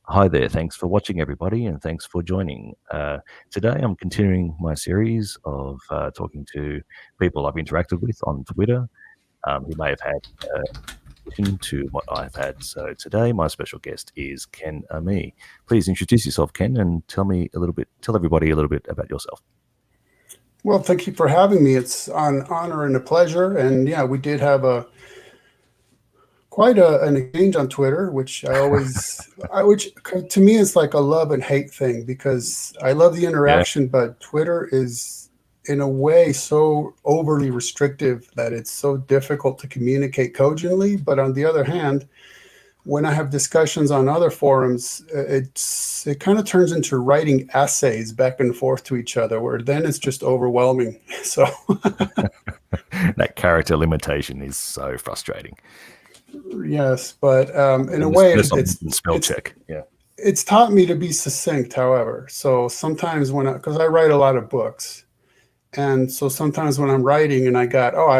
Hi there. Thanks for watching, everybody, and thanks for joining. Today, I'm continuing my series of talking to people I've interacted with on Twitter who may have had addition to what I've had. So today, my special guest is Ken Ammi. Please introduce yourself, Ken, and tell everybody a little bit about yourself. Well, thank you for having me. It's an honor and a pleasure. And yeah, we did have a an exchange on Twitter, which to me is like a love and hate thing because I love the Yeah, interaction, but Twitter is in a way so overly restrictive that it's so difficult to communicate cogently. But on the other hand, when I have discussions on other forums, it kind of turns into writing essays back and forth to each other, where then it's just overwhelming. So that character limitation is so frustrating. yes, but in a And way, there's something in spell it's check. Yeah. it's taught me to be succinct. However, so sometimes because I write a lot of books, and so sometimes when I'm writing and I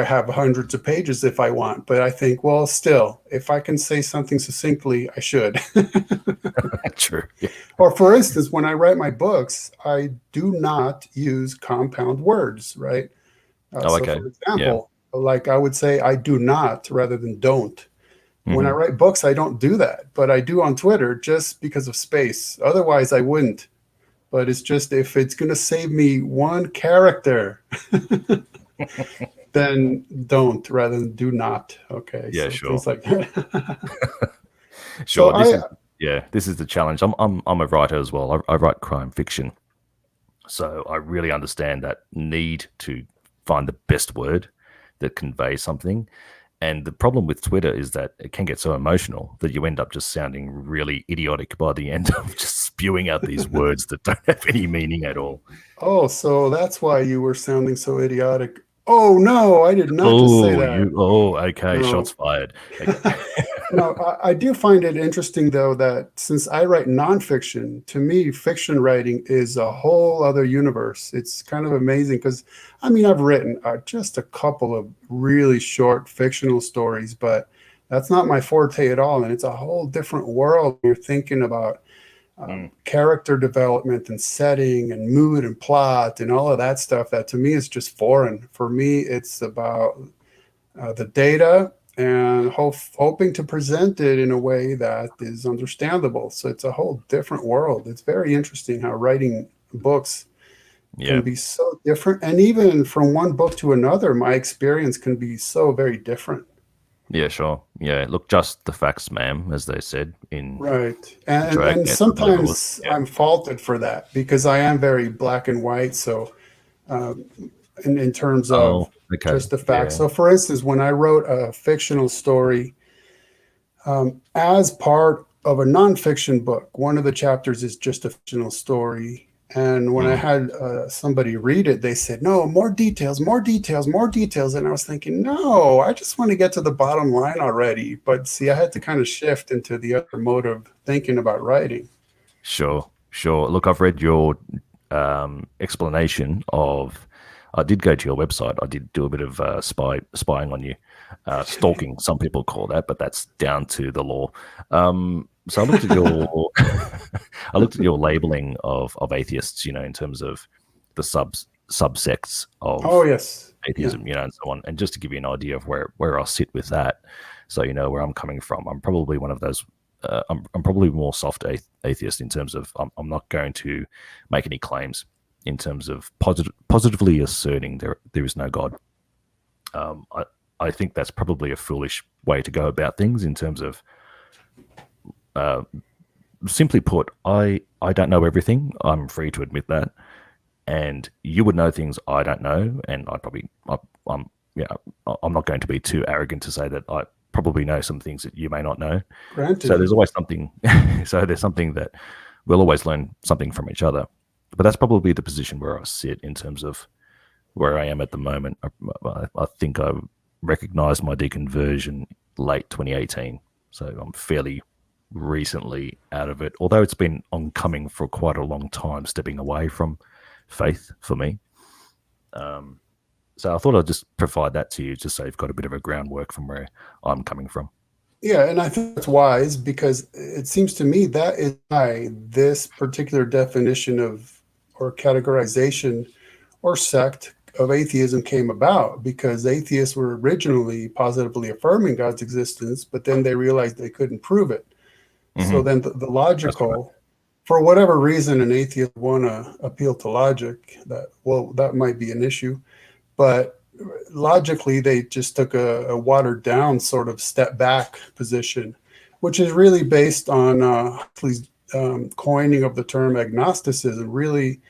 have hundreds of pages if I want, but I think, well, still, if I can say something succinctly, I should. True. Yeah. Or for instance, when I write my books, I do not use compound words, right? Oh, So okay. for Yeah. example, like I would say I do not rather than don't. When I Hmm. write books, I don't do that, but I do on Twitter just because of space. Otherwise, I wouldn't. But it's just if it's going to save me one character, then don't rather than do not. Okay, Yeah, so sure. things like that. so Sure. This I is this is the challenge. I'm a writer as well. I write crime fiction, so I really understand that need to find the best word that conveys something. And the problem with Twitter is that it can get so emotional that you end up just sounding really idiotic by the end of just spewing out these words that don't have any meaning at all. oh, so that's why you were sounding so idiotic. Oh no, I did not just say that. Okay, shots No, fired. Okay. no, I do find it interesting though that since I write nonfiction, to me, fiction writing is a whole other universe. It's kind of amazing because I mean, I've written just a couple of really short fictional stories, but that's not my forte at all. And it's a whole different world. You're thinking about Mm, character development and setting and mood and plot and all of that stuff that to me is just foreign. For me, it's about the data and hoping to present it in a way that is understandable. So it's a whole different world. It's very interesting how writing books can yeah. be so different. And even from one book to another, my experience can be so very different. Yeah, sure. Yeah. Look, just the facts, ma'am, as they said in Right. And Dragnet or whatever it was. sometimes Yeah. I'm faulted for that because I am very black and white. So um, in terms of Oh, okay. just the facts. Yeah. So, for instance, when I wrote a fictional story as part of a nonfiction book, one of the chapters is just a fictional story. And when I Mm. had somebody read it, they said, no, more details, more details, more details. And I was thinking, no, I just want to get to the bottom line already. But see, I had to kind of shift into the other mode of thinking about writing. Sure, sure. Look, I've read your explanation of. I did go to your website. I did do a bit of spying on you, stalking. Some people call that, but that's down to the law. So I looked at your, I looked at your labeling of atheists. You know, in terms of the subsects Oh, of yes. Yeah. atheism. You know, and so on. And just to give you an idea of where I sit with that, so you know where I'm coming from. I'm probably one of those I'm probably more soft atheist in terms of I'm not going to make any claims in terms of positively asserting there is no God. Um, I, I think that's probably a foolish way to go about things in terms of uh, simply put, I don't know everything. I'm free to admit that, and you would know things I don't know, and I'm yeah I'm not going to be too arrogant to say that I probably know some things that you may not know. So Granted. there's always something. So there's something that we'll always learn something from each other. But that's probably the position where I sit in terms of where I am at the moment. I think I recognized my deconversion late 2018, so I'm fairly recently out of it. Although it's been oncoming for quite a long time, stepping away from faith for me. Um, so I thought I'd just provide that to you, just so you've got a bit of a groundwork from where I'm coming from. Yeah, and I think that's wise because it seems to me that is why this particular definition of or categorization or sect of atheism came about, because atheists were originally positively affirming God's existence, but then they realized they couldn't prove it. So Hmm. then the That's right. logical, for whatever reason, an atheist want to appeal to logic. That, well, that might be an issue, but logically they just took a watered down sort of step back position, which is really based on Huxley's coining of the term agnosticism. Really,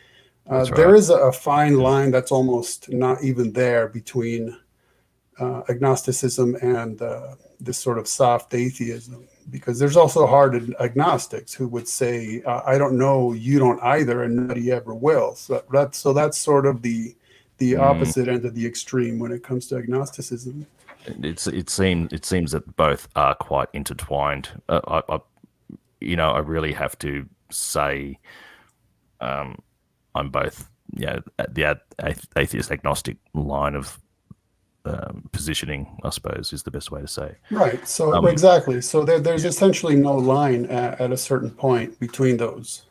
That's there right. is a fine line that's almost not even there between agnosticism and this sort of soft atheism, because there's also hard agnostics who would say, I don't know, you don't either, and nobody ever will. So that's sort of the Mm. opposite end of the extreme when it comes to agnosticism. It seems that both are quite intertwined. I really have to say, um, I'm both, at the atheist agnostic line of positioning, I suppose, is the best way to say. Right. So Um, exactly. So there's yeah. essentially no line at a certain point between those.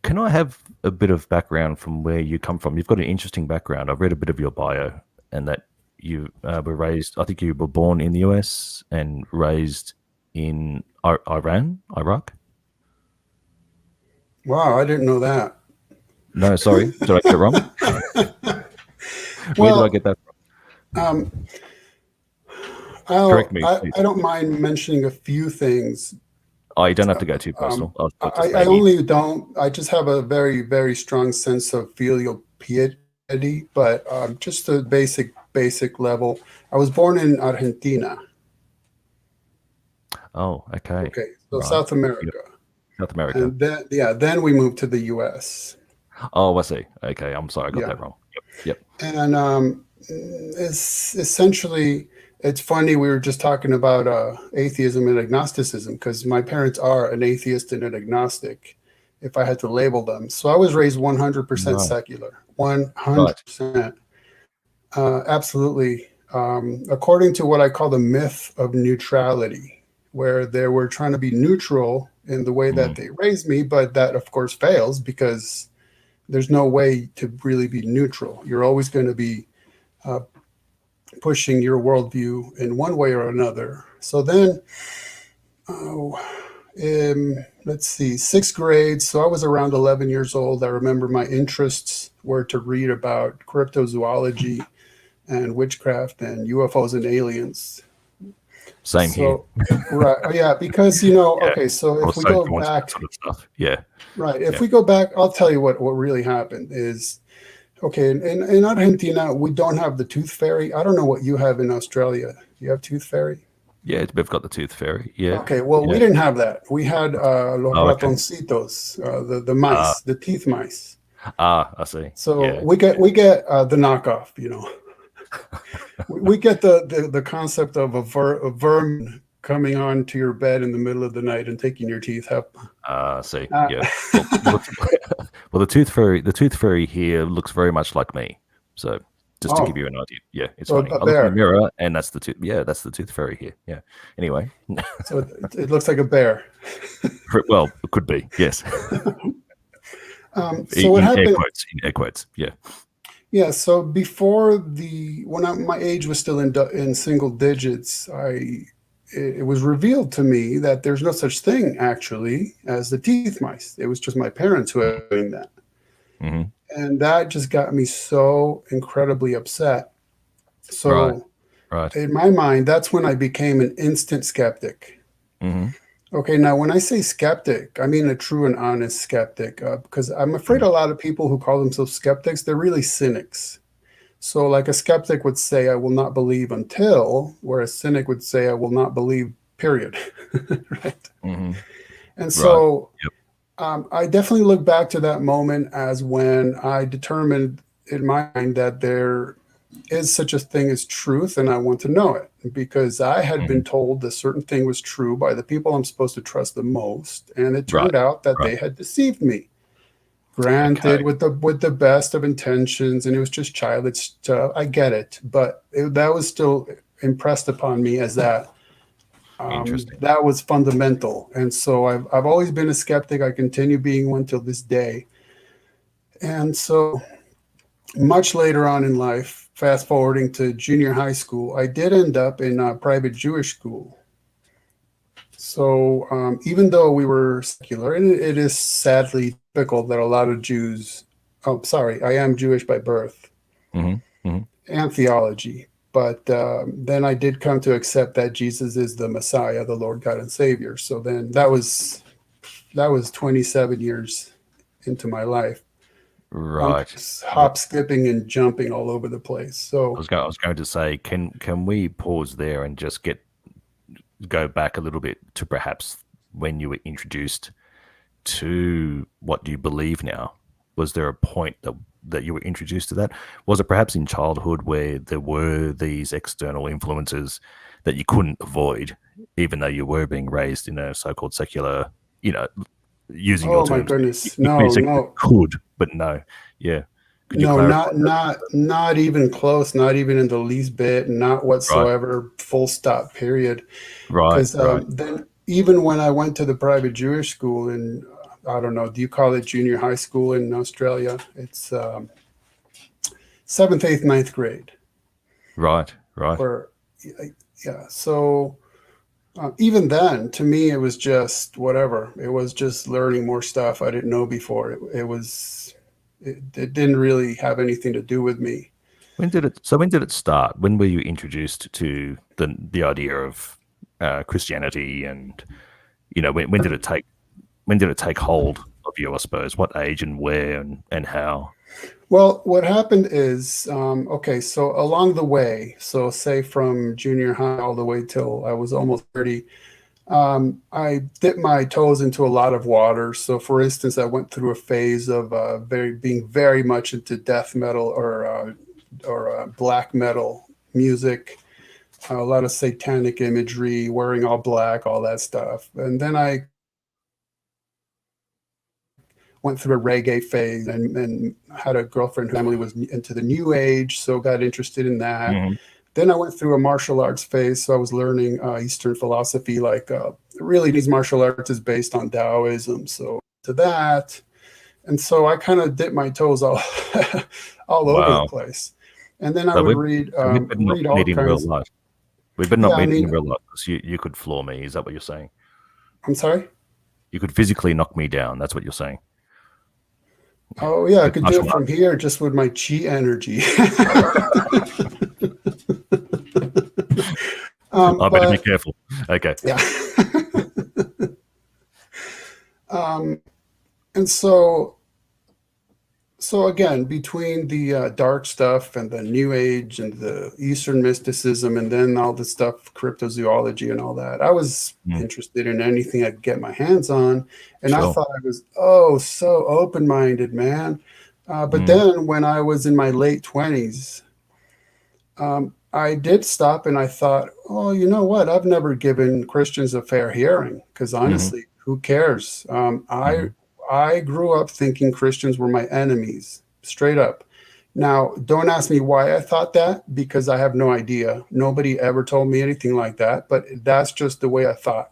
Can I have a bit of background from where you come from? You've got an interesting background. I've read a bit of your bio, and that you were raised. I think you were born in the US and raised in Iran, Iraq. Wow, I didn't know that. No, sorry, did I get it wrong? Where did I Well, get that from? um, Correct me, I please. don't mind mentioning a few things. Oh, you don't have to go too Um, personal. I'll just I maybe. only don't. I just have a very, very strong sense of filial piety, but just the basic level. I was born in Argentina. Oh, okay, Okay, so right. South Yep. America, South America. and then we moved to the U.S. Oh, I see. Okay, I'm sorry, I got Yeah, that wrong. Yep. Yep. and it's essentially, it's funny, we were just talking about atheism and agnosticism, because my parents are an atheist and an agnostic, if I had to label them. So I was raised 100% Right. secular, Right. 100%. Absolutely. According to what I call the myth of neutrality, where they were trying to be neutral in the way that Mm, they raised me, but that of course fails, because there's no way to really be neutral. You're always going to be uh, pushing your worldview in one way or another. So then, oh, let's see, sixth grade. So I was around 11 years old. I remember my interests were to read about cryptozoology and witchcraft and UFOs and aliens. same here. So, right, oh, yeah, because Yeah. okay, so I if was we so go drawn to that back, sort of stuff. Yeah. right, if Yeah. we go back, I'll tell you what really happened is, okay, in Argentina, we don't have the tooth fairy. I don't know what you have in Australia. Do you have tooth fairy? Yeah. We've got the tooth fairy. Yeah. Okay, well, we Yeah. didn't have that. We had los Oh, okay. ratoncitos, the Ah, mice, the teeth mice. I see. So Yeah. we get the knockoff. We get the concept of a vermin coming onto your bed in the middle of the night and taking your teeth out. I see. Uh, Yeah. Well, the tooth fairy here looks very much like me. So just to give oh, you an idea. Yeah, it's so funny. a I look in the bear. mirror and that's the tooth. Yeah, that's the tooth fairy here. Yeah. Anyway, So it looks like a bear. well, it could be. Yes. So what In air happened? quotes. In air quotes. Yeah. Yeah. So before my age was still in single digits, it was revealed to me that there's no such thing actually as the teeth mice. It was just my parents who were doing that, Mm-hmm. and that just got me so incredibly upset. Right. So Right. in my mind, that's when I became an instant skeptic. Mm-hmm. Okay, now when I say skeptic, I mean a true and honest skeptic, because I'm afraid Mm-hmm. a lot of people who call themselves skeptics, they're really cynics. So, like a skeptic would say, I will not believe until, where a cynic would say, I will not believe, period. Right. Mm-hmm. And Right. so Yep. I definitely look back to that moment as when I determined in my mind that there is such a thing as truth, and I want to know it, because I had Mm-hmm. been told a certain thing was true by the people I'm supposed to trust the most, and it Right. turned out that Right. they had deceived me. Okay. Granted, with the best of intentions, and it was just childish stuff. I get it, but that was still impressed upon me as that. Interesting. That was fundamental. And so I've always been a skeptic. I continue being one till this day. And so much later on in life, fast forwarding to junior high school, I did end up in a private Jewish school. So even though we were secular, and it is sadly typical that a lot of Jews, oh, sorry, I am Jewish by birth and theology. But then I did come to accept that Jesus is the Messiah, the Lord God and Savior. So then that was 27 years into my life. Right. Hop, skipping, and jumping all over the place. So I was going to say, can we pause there and just go back a little bit to perhaps when you were introduced to what you believe now? Was there a point that you were introduced to that? Was it perhaps in childhood where there were these external influences that you couldn't avoid, even though you were being raised in a so-called secular, using your terms? Oh my goodness, no. Could, but no. Yeah. Could you clarify? Not even close, not even in the least bit, not whatsoever, right. Full stop, period. Right. Because then even when I went to the private Jewish school in, I don't know, do you call it junior high school in Australia? It's 7th, 8th, 9th grade. Right. Yeah. So even then, to me, it was just whatever. It was just learning more stuff I didn't know before. It didn't really have anything to do with me. When did it start? When were you introduced to the idea of Christianity, and when did it take hold of you, I suppose? What age and where and how? Well, what happened is, so along the way, so say from junior high all the way till I was almost 30, I dipped my toes into a lot of water. So for instance, I went through a phase of being very much into death metal or black metal music, a lot of satanic imagery, wearing all black, all that stuff. And then I went through a reggae phase and had a girlfriend whose family was into the new age, so got interested in that. Mm-hmm. Then I went through a martial arts phase, so I was learning Eastern philosophy, really these martial arts is based on Taoism, so to that. And so I kind of dipped my toes all over the place. And then I would read all kinds. We've been not meeting in real life, because you could floor me. Is that what you're saying? I'm sorry? You could physically knock me down. That's what you're saying. Oh, yeah, I could do it from here just with my chi energy. I better be careful. Okay. Yeah. And so again, between the dark stuff and the new age and the Eastern mysticism and then all the stuff, cryptozoology and all that, I was interested in anything I could get my hands on. And I thought I was, so open-minded, man. But then when I was in my late 20s, I did stop and I thought, you know what? I've never given Christians a fair hearing, because honestly, who cares? I grew up thinking Christians were my enemies, straight up. Now, don't ask me why I thought that, because I have no idea. Nobody ever told me anything like that, but that's just the way I thought.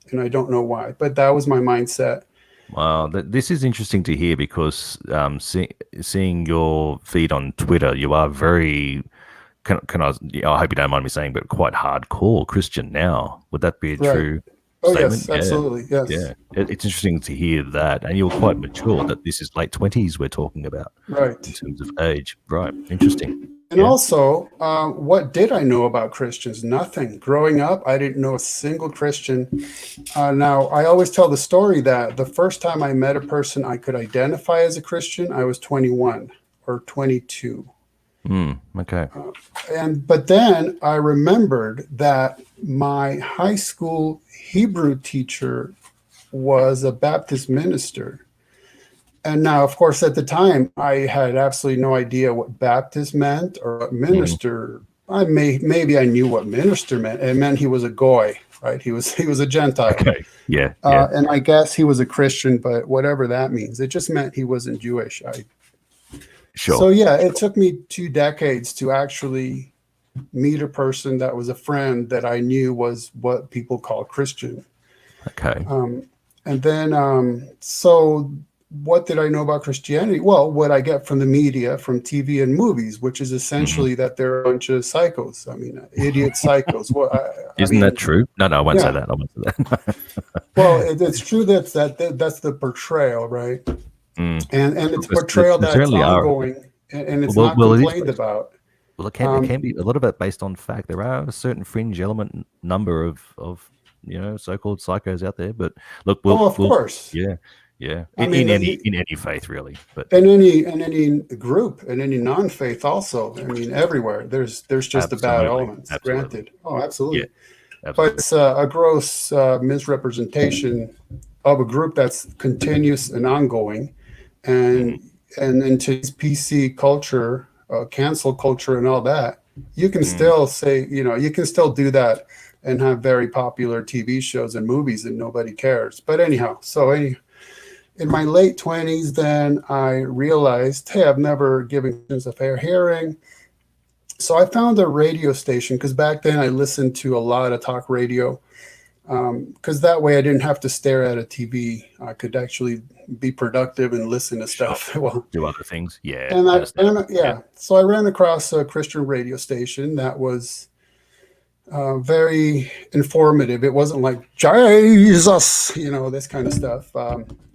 And I don't know why, but that was my mindset. Wow, this is interesting to hear, because seeing your feed on Twitter, you are very, I hope you don't mind me saying, but quite hardcore Christian now. Would that be a true statement? Yes, absolutely. Yes. Yeah. It's interesting to hear that. And you're quite mature, that this is late 20s we're talking about. Right. In terms of age. Right. Interesting. And also, what did I know about Christians? Nothing. Growing up, I didn't know a single Christian. Now, I always tell the story that the first time I met a person I could identify as a Christian, I was 21 or 22. Okay. But then I remembered that my high school Hebrew teacher was a Baptist minister. And now, of course, at the time, I had absolutely no idea what Baptist meant or what minister. Maybe I knew what minister meant. It meant he was a goy, right? He was a Gentile. Okay. Yeah. And I guess he was a Christian, but whatever that means, it just meant he wasn't Jewish. Sure. So yeah, it took me 2 decades to actually meet a person that was a friend that I knew was what people call Christian. Okay. And then, so what did I know about Christianity? Well, what I get from the media, from TV and movies, which is essentially that they're a bunch of psychos. I mean, idiot psychos. Well, I Isn't that mean, true? No, I won't say yeah. that. I won't say that. Well, it's true that's the portrayal, right? And it's a portrayal There that's certainly are. ongoing, and it's Well, not well, it is complained based. about. Well, it can be a lot of it based on fact. There are a certain fringe element number of so-called psychos out there. But look, Oh, of course. yeah, yeah. I In mean, any faith, really. But in any group, in any non-faith, also. I mean, everywhere there's just the bad absolutely, elements. absolutely, Granted. Oh, yeah, absolutely. But absolutely. it's a gross misrepresentation of a group that's continuous and ongoing, Hmm. and in today's PC culture, cancel culture, and all that, you can Mm. still say, you can still do that and have very popular TV shows and movies, and nobody cares. But anyhow, in my late 20s, then I realized, hey, I've never given Christians a fair hearing. So I found a radio station because back then I listened to a lot of talk radio because that way I didn't have to stare at a TV. I could actually be productive and listen to Sure. stuff. Well, Do other things. Yeah, and understandable. Yeah. yeah, so I ran across a Christian radio station that was very informative. It wasn't like Jesus, this kind of stuff.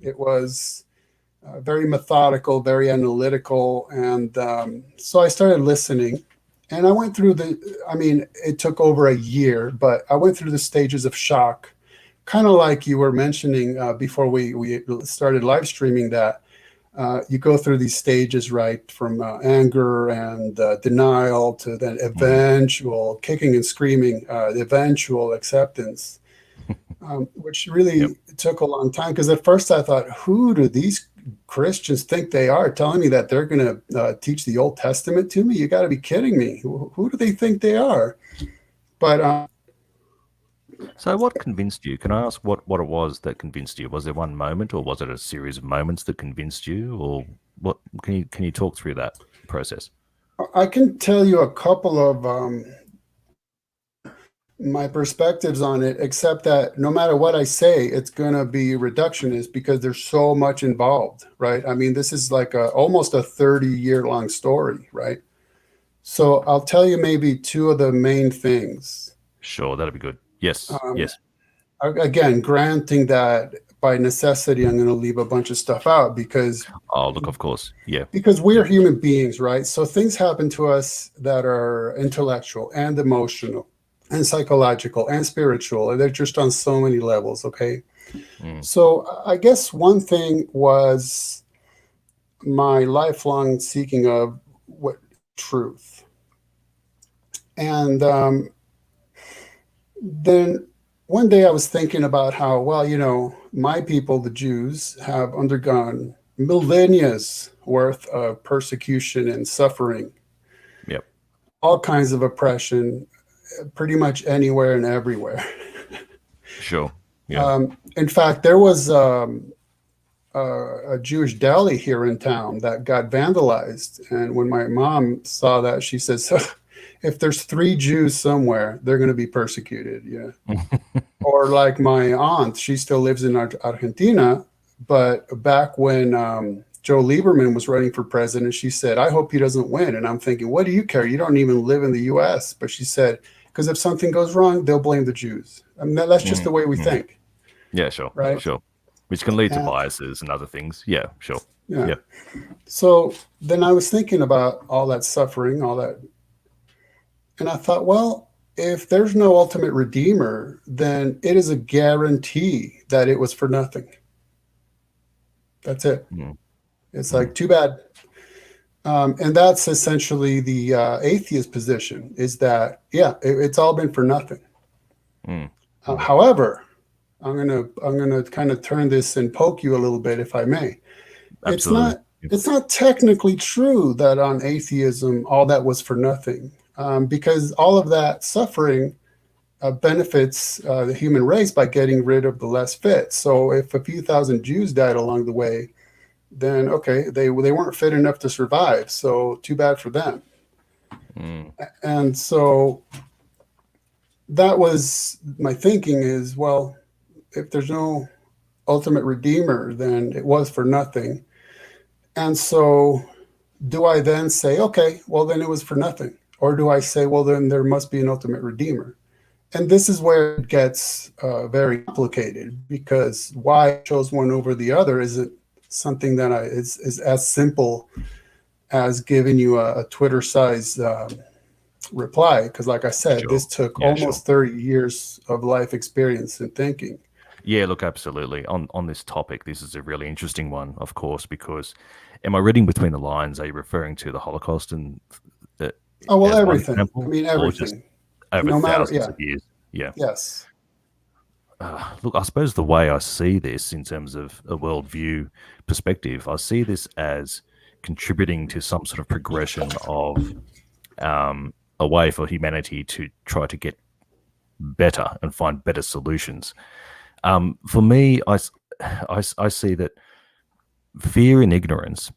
It was very methodical, very analytical, and so I started listening. And I went through I mean, it took over a year, but I went through the stages of shock, kind of like you were mentioning before we started live streaming that you go through these stages, right, from anger and denial to then Mm. eventual kicking and screaming, the eventual acceptance, which Yep. really took a long time. Because at first I thought, who do these Christians think they are, telling me that they're going to teach the Old Testament to me? You got to be kidding me. Who do they think they are? But So, what convinced you? Can I ask what it was that convinced you? Was there one moment, or was it a series of moments that convinced you, or what? Can you talk through that process? I can tell you a couple of my perspectives on it, except that no matter what I say, it's going to be reductionist because there's so much involved, right? I mean, this is like almost a 30-year long story, right? So I'll tell you maybe two of the main things. Sure, that'd be good. Yes, Um, yes. Again, granting that by necessity, I'm going to leave a bunch of stuff out Oh, look, of course. Yeah, because we yeah. are human beings, right? So things happen to us that are intellectual and emotional and psychological and spiritual, and they're just on so many levels. Okay, Mm. so I guess one thing was my lifelong seeking of what truth, and then one day I was thinking about how, well, my people, the Jews, have undergone millennia's worth of persecution and suffering, Yep. all kinds of oppression, pretty much anywhere and everywhere. Sure. Yeah. In fact, there was a Jewish deli here in town that got vandalized. And when my mom saw that, she says, if there's 3 Jews somewhere, they're going to be persecuted. Yeah. Or like my aunt, she still lives in Argentina. But back when Joe Lieberman was running for president, she said, I hope he doesn't win. And I'm thinking, what do you care? You don't even live in the US. But she said, because if something goes wrong, they'll blame the Jews. I mean, that's just the way we Mm. think. Yeah, sure, Right. sure. Which can lead to And, biases and other things. Yeah, sure. yeah. Yeah. So then I was thinking about all that suffering, all that. And I thought, well, if there's no ultimate redeemer, then it is a guarantee that it was for nothing. That's it. Mm. It's Mm. like, too bad. And that's essentially the atheist position, is that, yeah, it's all been for nothing. Mm. However, I'm gonna kind of turn this and poke you a little bit, if I may. It's Absolutely. not it's not technically true that on atheism all that was for nothing, because all of that suffering benefits the human race by getting rid of the less fit. So if a few thousand Jews died along the way, then okay, they weren't fit enough to survive. So too bad for them. Mm. And so that was my thinking is, well, if there's no ultimate redeemer, then it was for nothing. And so do I then say, okay, well, then it was for nothing? Or do I say, well, then there must be an ultimate redeemer? And this is where it gets very complicated, because why I chose one over the other isn't something that is as simple as giving you a Twitter sized reply. Because, like I said, Sure. this took Yeah, sure. almost 30 years of life experience and thinking. Yeah, look, absolutely. On this topic, this is a really interesting one, of course, because am I reading between the lines? Are you referring to the Holocaust and uh, Oh, well, as one everything. I example, mean, or just everything. over No matter, thousands yeah, of years? Yeah. yes. Look, I suppose the way I see this in terms of a worldview perspective, I see this as contributing to some sort of progression of a way for humanity to try to get better and find better solutions. For me, I see that fear and ignorance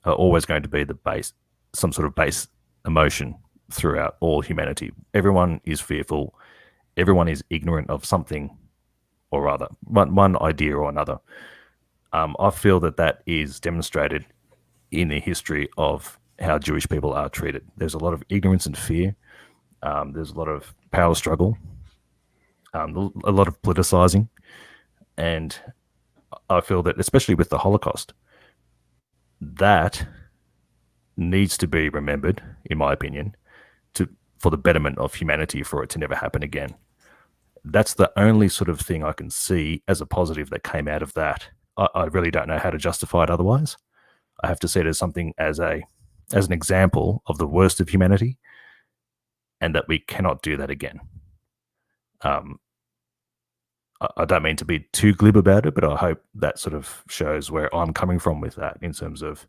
are always going to be the base, some sort of base emotion throughout all humanity. Everyone is fearful. Everyone is ignorant of something or other, one idea or another. I feel that that is demonstrated in the history of how Jewish people are treated. There's a lot of ignorance and fear. There's a lot of power struggle, a lot of politicizing, and I feel that, especially with the Holocaust, that needs to be remembered, in my opinion, to for the betterment of humanity, for it to never happen again. That's the only sort of thing I can see as a positive that came out of that. I really don't know how to justify it otherwise. I have to see it as something as an example of the worst of humanity, and that we cannot do that again. Um, I don't mean to be too glib about it, but I hope that sort of shows where I'm coming from with that, in terms of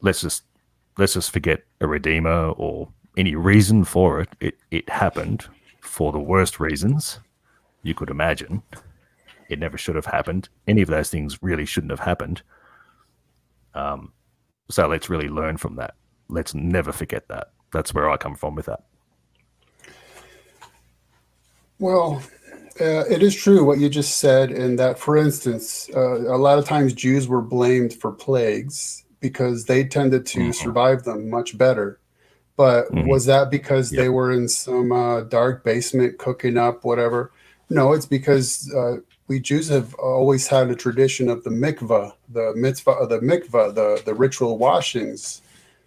let's just let's just forget a redeemer or any reason for it. It happened for the worst reasons you could imagine. It never should have happened. Any of those things really shouldn't have happened. So let's really learn from that. Let's never forget that. That's where I come from with that. Well, it is true what you just said, in that, for instance, a lot of times Jews were blamed for plagues because they tended to Hmm. survive them much better. But Hmm. was that because Yep. they were in some dark basement cooking up whatever? No, it's because we Jews have always had a tradition of the mikvah, the mitzvah of the mikvah, the ritual washings,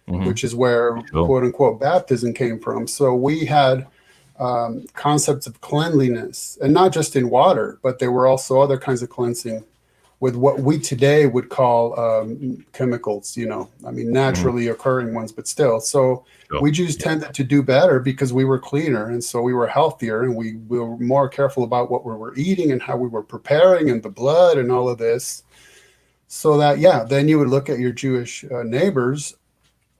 Hmm. which is where Sure. quote unquote baptism came from. So we had concepts of cleanliness, and not just in water, but there were also other kinds of cleansing with what we today would call chemicals, I mean, Hmm. naturally occurring ones, but still. So Sure. we Jews Yep. tended to do better because we were cleaner. And so we were healthier, and we were more careful about what we were eating and how we were preparing, and the blood and all of this. So that, yeah, then you would look at your Jewish neighbors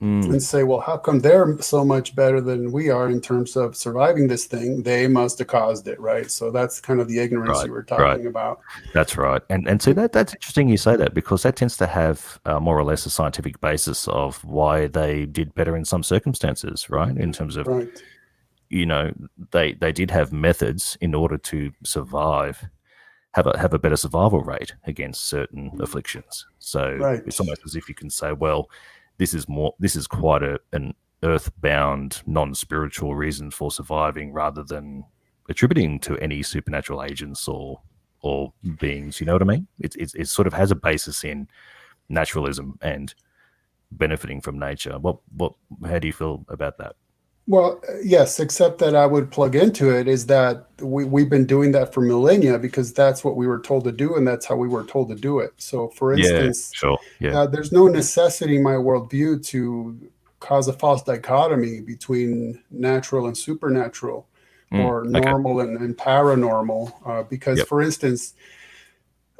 Mm. and say, well, how come they're so much better than we are in terms of surviving this thing? They must have caused it, right? So that's kind of the ignorance Right. you were Right. talking about. That's right. And so that's interesting you say that, because that tends to have more or less a scientific basis of why they did better in some circumstances, right? In terms of, Right, you know, they did have methods in order to survive, have a better survival rate against certain afflictions. So right. it's almost as if you can say, well, this is quite an earthbound, non-spiritual reason for surviving, rather than attributing to any supernatural agents or beings. You know what I mean? It sort of has a basis in naturalism and benefiting from nature. What how do you feel about that? Well, yes, except that I would plug into it is that we've been doing that for millennia because that's what we were told to do, and that's how we were told to do it. So, for Yeah, instance, sure. Yeah. there's no necessity in my worldview to cause a false dichotomy between natural and supernatural, Mm, or okay. normal and paranormal. Because, Yep. for instance,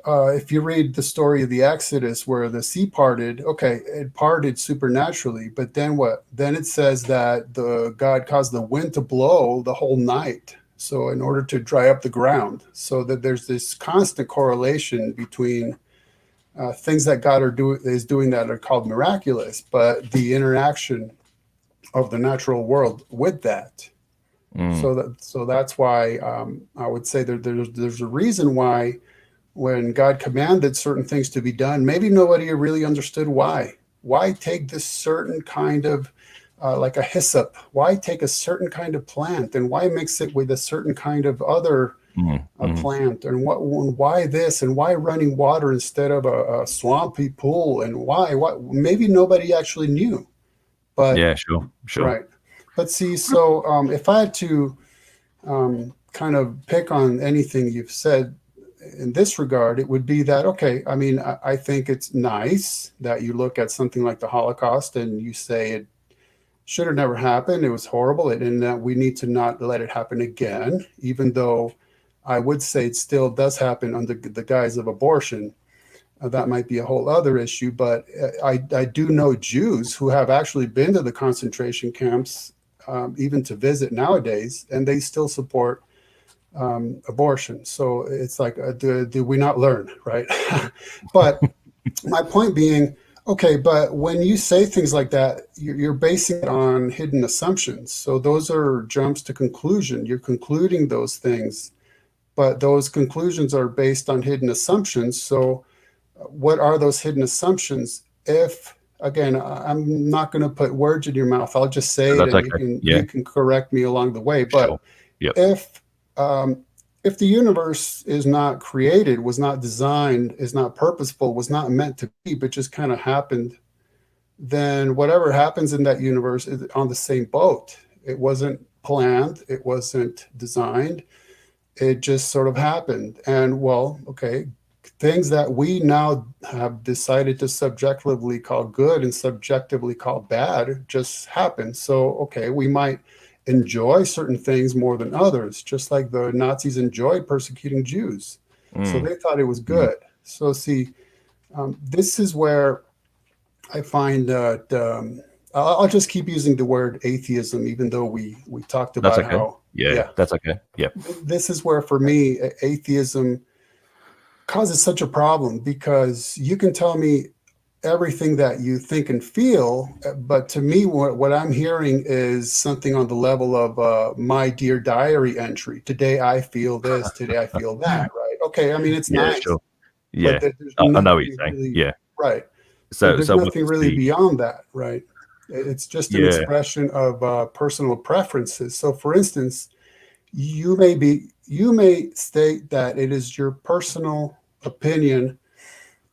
if you read the story of the Exodus where the sea parted, okay, it parted supernaturally, but then what? Then it says that the God caused the wind to blow the whole night. So in order to dry up the ground, so that there's this constant correlation between things that God is doing that are called miraculous, but the interaction of the natural world with that. So that's why I would say there's a reason why when God commanded certain things to be done, maybe nobody really understood why. Why take this certain kind of like a hyssop? Why take a certain kind of plant and why mix it with a certain kind of other plant? And why this and why running water instead of a swampy pool? And why? Maybe nobody actually knew. But Yeah, sure. right. But see, so if I had to kind of pick on anything you've said in this regard, it would be that, okay, I mean, I think it's nice that you look at something like the Holocaust and you say it should have never happened. It was horrible. And that we need to not let it happen again, even though I would say it still does happen under the guise of abortion. That might be a whole other issue, but I do know Jews who have actually been to the concentration camps, even to visit nowadays, and they still support abortion. So it's like, do we not learn, right? But my point being, okay, but when you say things like that, you're basing it on hidden assumptions. So those are jumps to conclusion. You're concluding those things, but those conclusions are based on hidden assumptions. So what are those hidden assumptions? If, again, I'm not going to put words in your mouth, I'll just say it, and okay. you can correct me along the way. But Sure. Yep. If the universe is not created, was not designed, is not purposeful, was not meant to be, but just kind of happened, then whatever happens in that universe is on the same boat. It wasn't planned, it wasn't designed, it just sort of happened. And well, okay, things that we now have decided to subjectively call good and subjectively call bad just happen. So, okay, we might enjoy certain things more than others, just like the Nazis enjoyed persecuting Jews. So they thought it was good. So see, this is where I find that I'll just keep using the word atheism, even though we talked about that's okay. how. Yeah, that's okay. Yeah. This is where, for me, atheism causes such a problem, because you can tell me everything that you think and feel, but to me, what I'm hearing is something on the level of my dear diary entry. Today I feel this, today I feel that, right? Okay, I mean, it's nice. Sure. Yeah, but there's I know what you're saying. really, Yeah. right. So There's nothing really beyond that, right? It's just an expression of personal preferences. So for instance, you may state that it is your personal opinion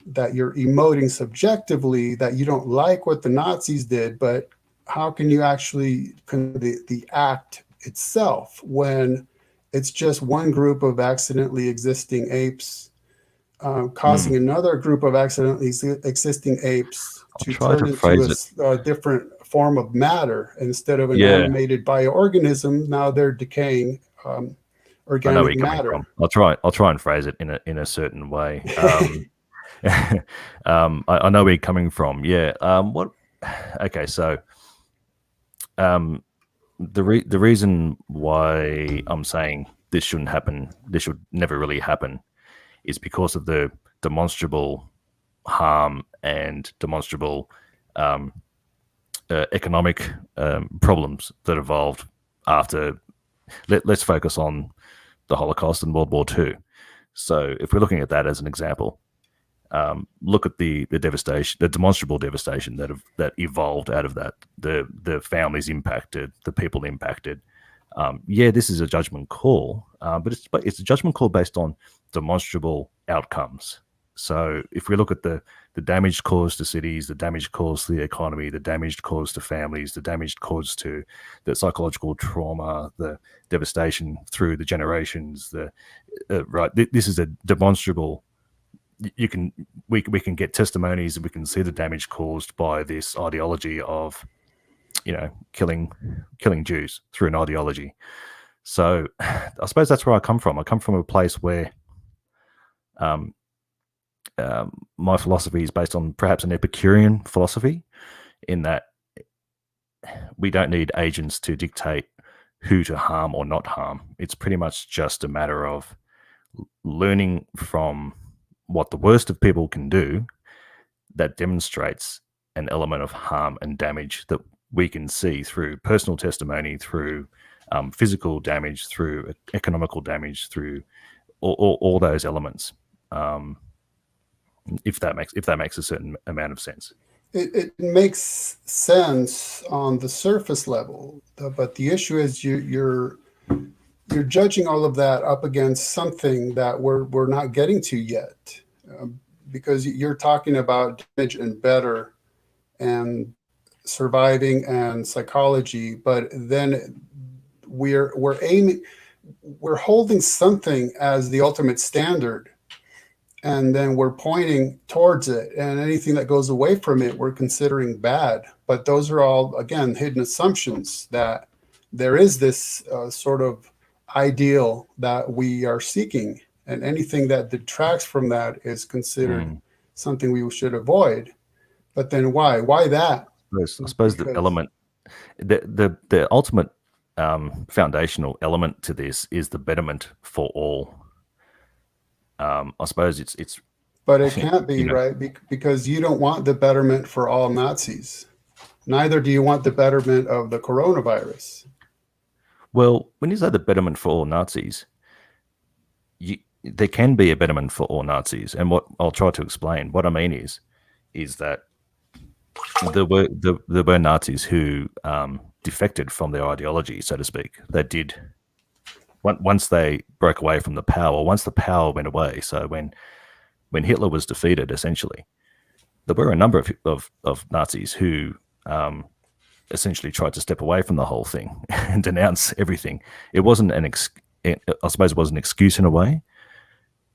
that you're emoting subjectively, that you don't like what the Nazis did, but how can you actually the act itself when it's just one group of accidentally existing apes causing another group of accidentally existing apes to turn into a different form of matter instead of an animated bioorganism? Now they're decaying organic matter. I'll try and phrase it in a certain way. I know where you're coming from. Yeah. Okay. So, the reason why I'm saying this shouldn't happen, this should never really happen, is because of the demonstrable harm and demonstrable economic problems that evolved after. Let's focus on the Holocaust and World War II. So, if we're looking at that as an example, look at the devastation, the demonstrable devastation that evolved out of that. The families impacted, the people impacted. This is a judgment call, but it's a judgment call based on demonstrable outcomes. So if we look at the damage caused to cities, the damage caused to the economy, the damage caused to families, the damage caused to the psychological trauma, the devastation through the generations, this is a demonstrable. We can get testimonies, and we can see the damage caused by this ideology of, killing Jews through an ideology. So I suppose that's where I come from. I come from a place where my philosophy is based on perhaps an Epicurean philosophy, in that we don't need agents to dictate who to harm or not harm. It's pretty much just a matter of learning from what the worst of people can do that demonstrates an element of harm and damage that we can see through personal testimony, through physical damage, through economical damage, through all those elements. If that makes a certain amount of sense. It makes sense on the surface level, but the issue is you're judging all of that up against something that we're not getting to yet, because you're talking about damage and better and surviving and psychology, but then we're holding something as the ultimate standard, and then we're pointing towards it, and anything that goes away from it we're considering bad. But those are all, again, hidden assumptions that there is this sort of ideal that we are seeking, and anything that detracts from that is considered something we should avoid. But then why that? I suppose the element, the ultimate foundational element to this is the betterment for all. I suppose it's but it can't be, right? Because you don't want the betterment for all Nazis. Neither do you want the betterment of the coronavirus. Well, when you say the betterment for all Nazis, there can be a betterment for all Nazis, and what I'll try to explain. What I mean is that there were Nazis who defected from their ideology, so to speak. They did, once they broke away from the power, once the power went away. So when Hitler was defeated, essentially, there were a number of Nazis who essentially tried to step away from the whole thing and denounce everything. It wasn't I suppose it was an excuse in a way,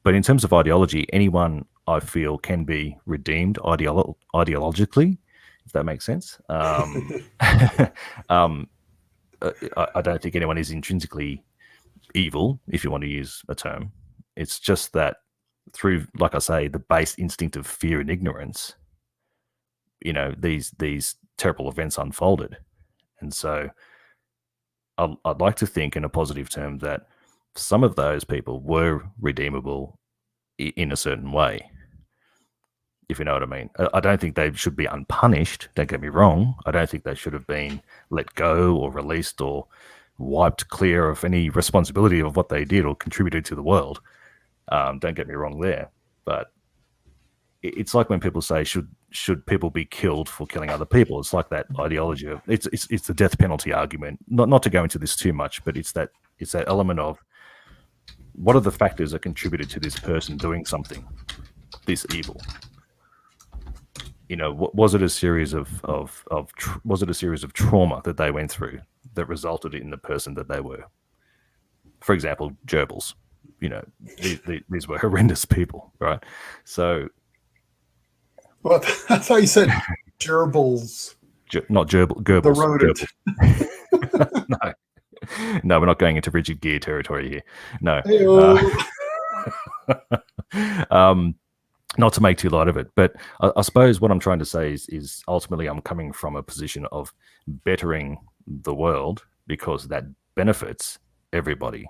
but in terms of ideology, anyone, I feel, can be redeemed ideologically, if that makes sense. I don't think anyone is intrinsically evil, if you want to use a term. It's just that through, like I say, the base instinct of fear and ignorance, these terrible events unfolded. And so I'd like to think in a positive term that some of those people were redeemable in a certain way, if you know what I mean. I don't think they should be unpunished, don't get me wrong. I don't think they should have been let go or released or wiped clear of any responsibility of what they did or contributed to the world. Don't get me wrong there. But it's like when people say, should people be killed for killing other people? It's like that ideology of it's the death penalty argument. Not to go into this too much, but it's that element of what are the factors that contributed to this person doing something, this evil? Was it a series of trauma that they went through that resulted in the person that they were? For example, gerbils. These were horrendous people, right? So, well, that's how you said gerbils. Not gerbil, Goebbels. The rodent. No, we're not going into Richard Gere territory here. No. Not to make too light of it, but I suppose what I'm trying to say is ultimately I'm coming from a position of bettering the world because that benefits everybody.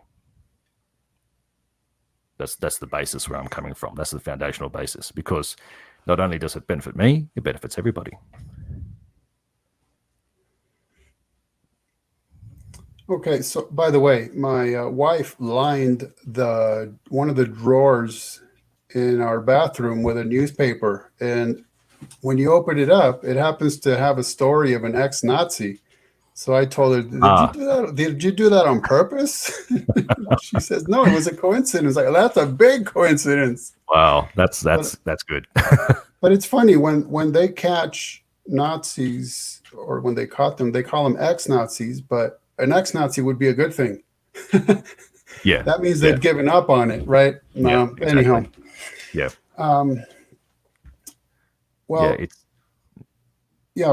That's the basis where I'm coming from. That's the foundational basis, because not only does it benefit me, it benefits everybody. Okay, so by the way, my wife lined one of the drawers in our bathroom with a newspaper, and when you open it up, it happens to have a story of an ex-Nazi. So I told her, did you do that on purpose? She says, no, it was a coincidence. Like, that's a big coincidence. Wow, that's good. But it's funny when they catch Nazis, or when they caught them, they call them ex-Nazis, but an ex-Nazi would be a good thing. Yeah. That means they've given up on it, right? Yeah, exactly. Anyhow. Yeah.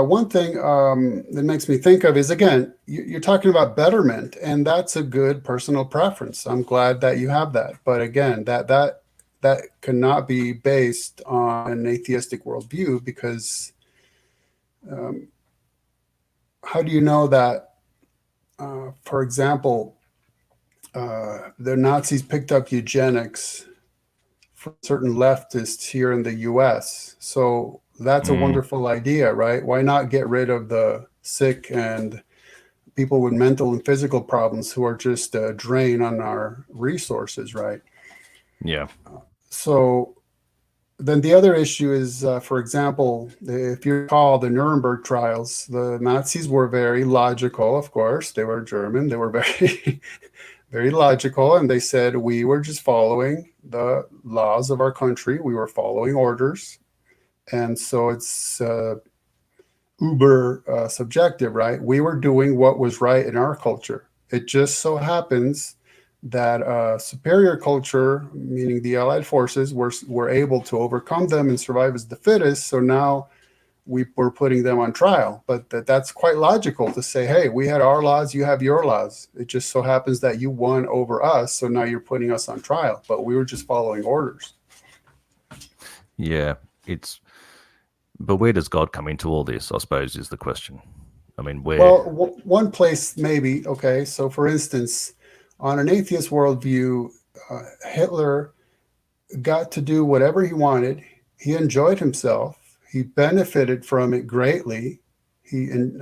One thing that makes me think of is, again, you're talking about betterment, and that's a good personal preference. I'm glad that you have that. But again, that cannot be based on an atheistic worldview, because how do you know that, for example, the Nazis picked up eugenics from certain leftists here in the U.S.? So that's a wonderful idea, right? Why not get rid of the sick and people with mental and physical problems who are just a drain on our resources, right? Yeah. So then the other issue is, for example, if you recall the Nuremberg trials, the Nazis were very logical, of course. They were German. They were very, very logical. And they said, we were just following the laws of our country. We were following orders. And so it's uber subjective, right? We were doing what was right in our culture. It just so happens that superior culture, meaning the Allied forces, were able to overcome them and survive as the fittest. So now we're putting them on trial. But that's quite logical to say, hey, we had our laws, you have your laws. It just so happens that you won over us, so now you're putting us on trial. But we were just following orders. Yeah, but where does God come into all this, I suppose, is the question. I mean, where? Well, one place maybe, okay. So for instance, on an atheist worldview, Hitler got to do whatever he wanted. He enjoyed himself. He benefited from it greatly. He and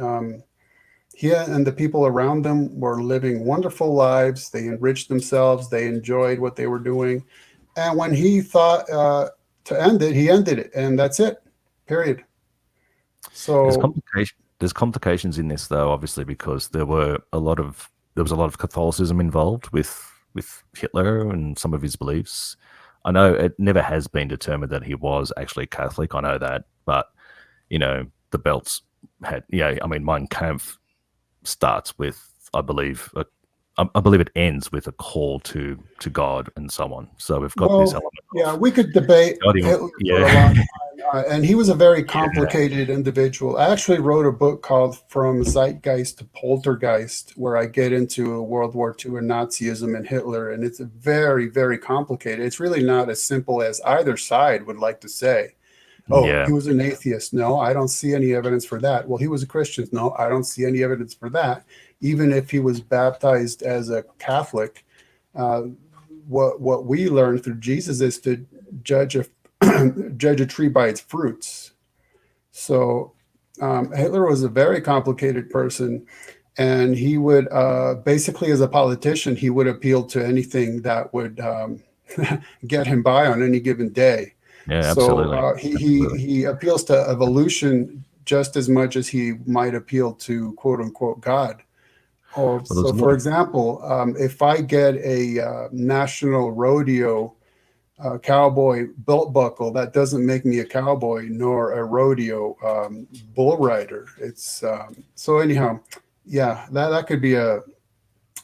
the people around them were living wonderful lives. They enriched themselves. They enjoyed what they were doing. And when he thought to end it, he ended it, and that's it. Period. So there's complications in this, though, obviously, because there was a lot of Catholicism involved with Hitler and some of his beliefs. I know it never has been determined that he was actually Catholic. I know that, but the belts had. I mean, Mein Kampf starts with, I believe it ends with a call to God and so on. So we've got this element. Yeah, we could debate Hitler for a long time. And he was a very complicated individual. I actually wrote a book called From Zeitgeist to Poltergeist, where I get into World War II and Nazism and Hitler. And it's very, very complicated. It's really not as simple as either side would like to say. Oh, he was an atheist. No, I don't see any evidence for that. Well, he was a Christian. No, I don't see any evidence for that. Even if he was baptized as a Catholic, what we learn through Jesus is to judge a tree by its fruits. So Hitler was a very complicated person, and he would basically, as a politician, he would appeal to anything that would get him by on any given day. Yeah, absolutely. He appeals to evolution just as much as he might appeal to quote unquote God. So, for example, if I get a national rodeo cowboy belt buckle, that doesn't make me a cowboy nor a rodeo bull rider. It's so anyhow, yeah, that could be an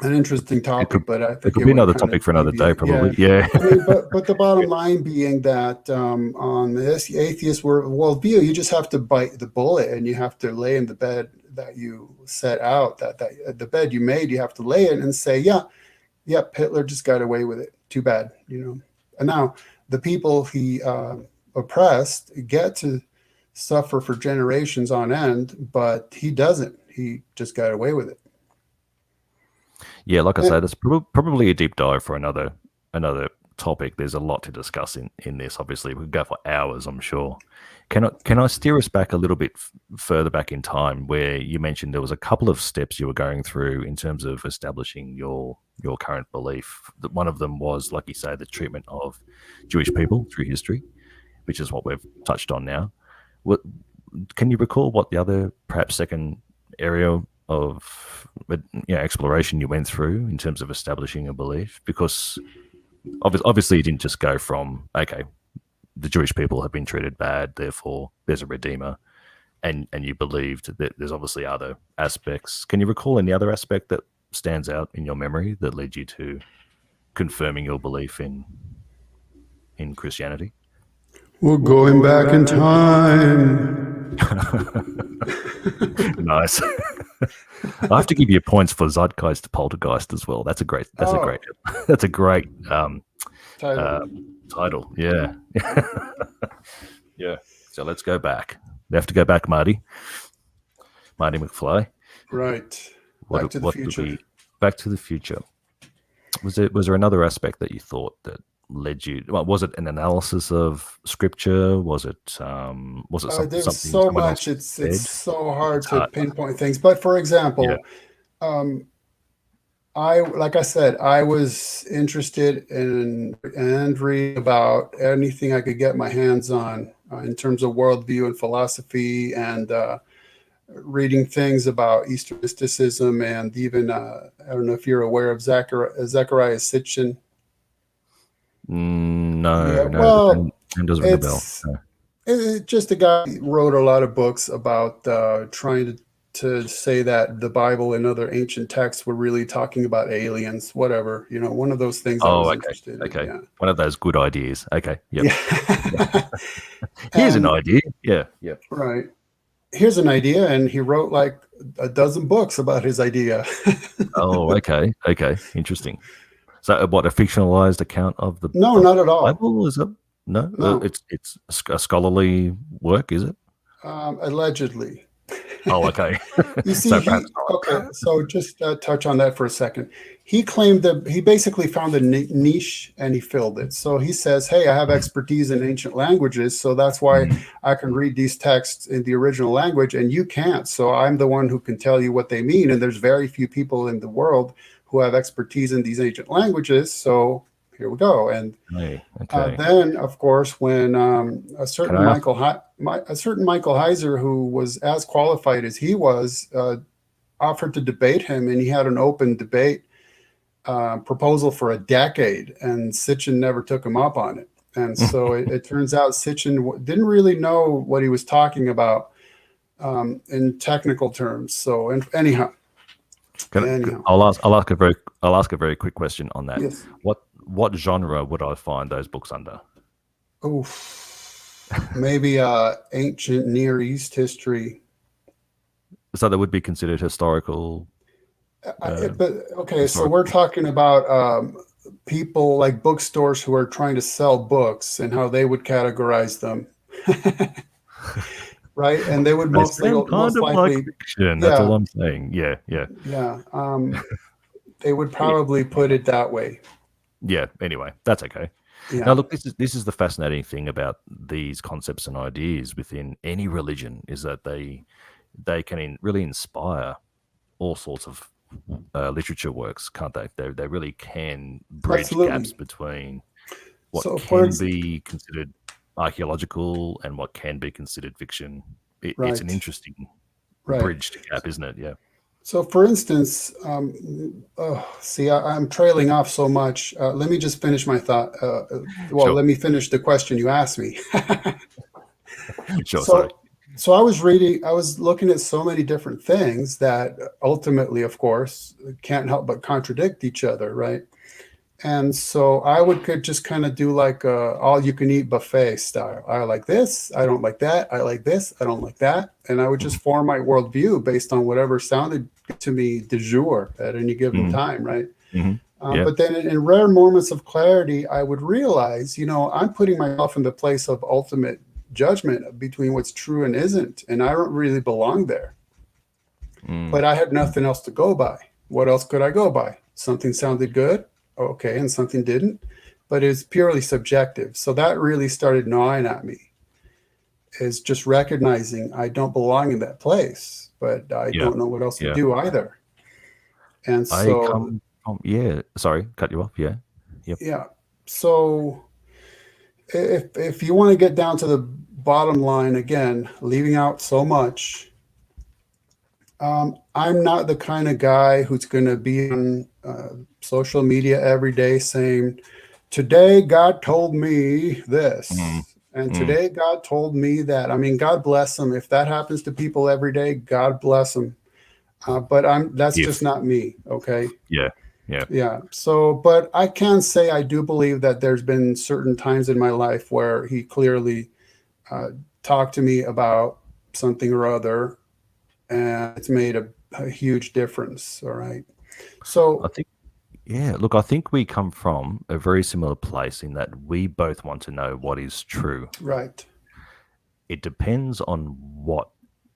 interesting topic, but I think it could be another topic for another day, probably. Yeah. I mean, but the bottom line being that on this atheist worldview, you just have to bite the bullet, and you have to lay in the bed that you set out, that the bed you made, you have to lay in and say, yep, Hitler just got away with it. Too bad, And now the people he oppressed get to suffer for generations on end, but he doesn't. He just got away with it. Yeah, like I say, there's probably a deep dive for another topic. There's a lot to discuss in this. Obviously, we could go for hours, I'm sure. Can I steer us back a little bit further back in time, where you mentioned there was a couple of steps you were going through in terms of establishing your current belief? That one of them was, like you say, the treatment of Jewish people through history, which is what we've touched on now. Can you recall what the other, perhaps second area of exploration you went through in terms of establishing a belief? Because obviously you didn't just go from, okay, the Jewish people have been treated bad, therefore there's a redeemer, and you believed that there's obviously other aspects. Can you recall any other aspect that stands out in your memory that led you to confirming your belief in Christianity? We're going back in time. Nice. I have to give you points for Zeitgeist to Poltergeist as well. That's a great title. Yeah. Yeah. So let's go back. We have to go back, Marty McFly. Right. Back to the future. Back to the future. Was there another aspect that you thought that led you? Well, was it an analysis of scripture? Was it There's something so someone else much. It's said? so hard It's to hard. pinpoint things. But for Yeah. example, um, like I said, I was interested in and read about anything I could get my hands on in terms of worldview and philosophy, and reading things about Eastern mysticism, and even I don't know if you're aware of Zechariah Sitchin. Yeah, No, no, well, and doesn't ring a bell. it's No. just a guy who wrote a lot of books about trying to say that the Bible and other ancient texts were really talking about aliens, whatever. One of those things I Oh, was okay, interested in. okay. Yeah. One of those good ideas. Okay, yep. Yeah. Here's an And idea. Yeah, yep. right. Here's an idea, and he wrote like a dozen books about his idea. Oh, okay, okay. Interesting. So, what, a fictionalized account of the No, not at all. Bible? Is it? No, No. it's a scholarly work, is it? Allegedly. Oh, okay. You see, So perhaps okay, not. so just touch on that for a second. He claimed that he basically found a niche and he filled it. So he says, hey, I have expertise in ancient languages, so that's why Mm, I can read these texts in the original language and you can't. So I'm the one who can tell you what they mean. And there's very few people in the world who have expertise in these ancient languages. So here we go. And okay, okay. then, of course, when a Can certain I ask? A certain Michael Heiser, who was as qualified as he was, offered to debate him, and he had an open debate proposal for a decade, and Sitchin never took him up on it. And so it turns out Sitchin didn't really know what he was talking about in technical terms. So, anyhow, I'll ask a very quick question on that. yes. What genre would I find those books under? Oh, maybe ancient Near East history. So they would be considered historical. But okay, so Historical. we're talking about people like bookstores who are trying to sell books and how they would categorize them, right? And they would They sound kind most of like likely, fiction. That's all yeah, I'm saying. Yeah, yeah, yeah, they would probably put it that way. yeah. Anyway, that's okay. Now, Yeah, look, this is the fascinating thing about these concepts and ideas within any religion is that they can really inspire all sorts of literature works, can't they? They really can bridge gaps absolutely. between what So can be considered archaeological and what can be considered fiction. It's an right, interesting right. bridge to gap, isn't it? Yeah. So, for instance, see, I'm trailing off so much. Let me just finish my thought. Well, Sure. let me finish the question you asked me. Sure. Sorry. So, I was looking at so many different things that ultimately, of course, can't help but contradict each other, right? And so could just kind of do like a all you can eat buffet style. I like this, I don't like that. I like this, I don't like that. And I would just form my worldview based on whatever sounded to me de jour at any given Mm-hmm. time, right? Mm-hmm. Yeah. But then in rare moments of clarity, I would realize, I'm putting myself in the place of ultimate judgment between what's true and isn't. And I don't really belong there. Mm. But I had nothing else to go by. What else could I go by? Something sounded good. Okay. And something didn't. But it's purely subjective. So that really started gnawing at me, is just recognizing I don't belong in that place, but I Yeah. don't know what else to Yeah. do either. And I so, come from, yeah. Sorry, cut you off. Yeah. Yep. yeah. So if you want to get down to the bottom line, again, leaving out so much, I'm not the kind of guy who's going to be on social media every day saying, today God told me Mm. this, and Mm. today God told me that. I mean, God bless them. If that happens to people every day, God bless them. But that's just If. not me. Okay. Yeah. Yeah. Yeah. So, but I can say I do believe that there's been certain times in my life where he clearly talked to me about something or other, and it's made a huge difference. All right. I So, think, yeah, look, I think we come from a very similar place in that we both want to know what is true. right. It depends on what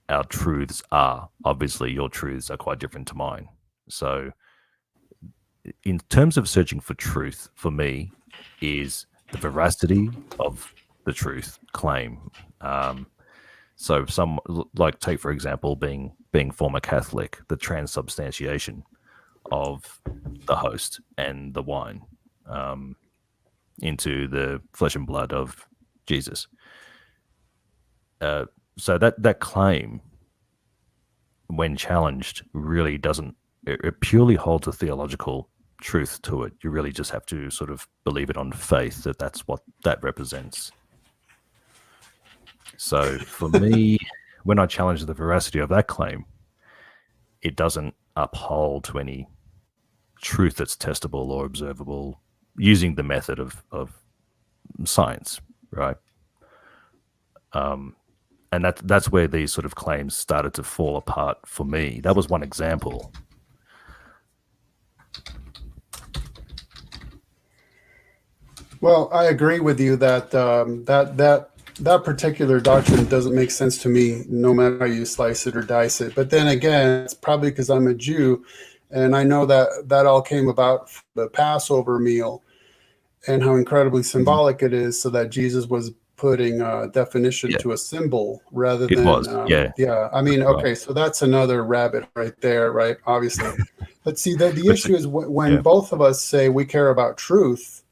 our truths are. Obviously, your truths are quite different to mine. So, in terms of searching for truth, for me, is the veracity of the truth claim. So some, like, take for example being former Catholic, the transubstantiation of the host and the wine into the flesh and blood of Jesus. So that claim, when challenged, really doesn't. It purely holds a theological truth to it. You really just have to sort of believe it on faith that that's what that represents. So for me, when I challenge the veracity of that claim, it doesn't uphold to any truth that's testable or observable using the method of science, right? And that's where these sort of claims started to fall apart for me. That was one example. Well, I agree with you that that particular doctrine doesn't make sense to me, no matter how you slice it or dice it. But then again, it's probably because I'm a Jew, and I know that all came about from the Passover meal and how incredibly symbolic it is, so that Jesus was putting a definition to a symbol rather It than was, yeah. I mean, right. okay, so that's another rabbit right there, right? Obviously, but see, the issue is when Yeah. both of us say we care about truth.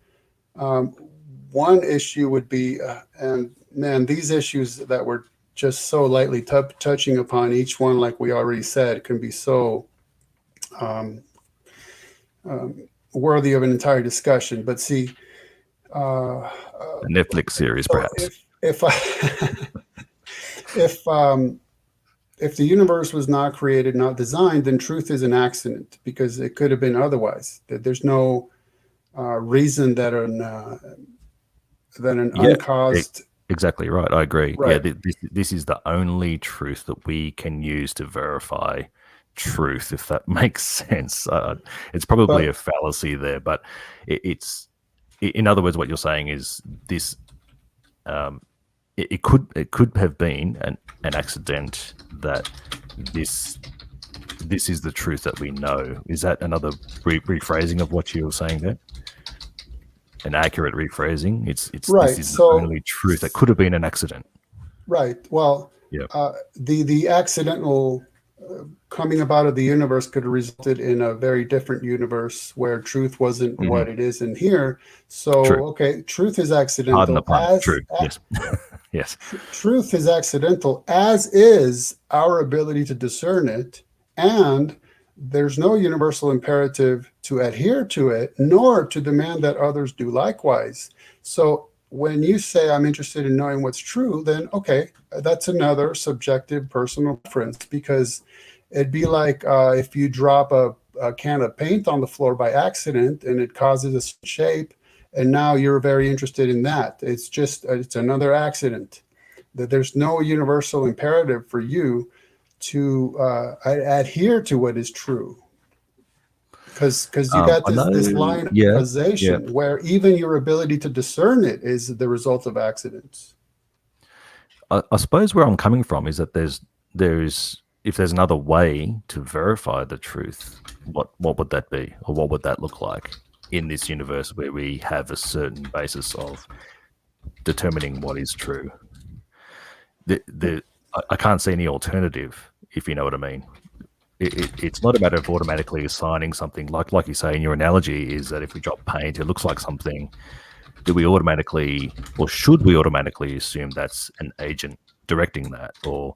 One issue would be, and man, these issues that we're just so lightly touching upon, each one, like we already said, can be so worthy of an entire discussion. But see, A Netflix series, so perhaps. if the universe was not created, not designed, then truth is an accident because it could have been otherwise. There's no reason that an uncaused. Exactly right. I agree. Right. Yeah, this is the only truth that we can use to verify truth, if that makes sense. It's probably a fallacy there, but it's in other words, what you're saying is this. It could have been an accident that this is the truth that we know. Is that another rephrasing of what you were saying there? An accurate rephrasing. It's right. This is the only truth that could have been an accident. Right. Well, the accidental coming about of the universe could have resulted in a very different universe where truth wasn't what it is in here. So, okay, truth is accidental. Pardon the pun. True. Yes. Yes. Truth is accidental, as is our ability to discern it, and there's no universal imperative to adhere to it, nor to demand that others do likewise. So when you say I'm interested in knowing what's true, then okay, that's another subjective personal preference, because it'd be like if you drop a can of paint on the floor by accident and it causes a shape, and now you're very interested in that. It's another accident. That there's no universal imperative for you to adhere to what is true, because you got this line of causation where even your ability to discern it is the result of accidents. I suppose where I'm coming from is that there's if there's another way to verify the truth, what would that be, or what would that look like in this universe where we have a certain basis of determining what is true? I can't see any alternative, if you know what I mean. It's not a matter of automatically assigning something, like you say in your analogy, is that if we drop paint, it looks like something. Do we automatically, or should we automatically assume that's an agent directing that, or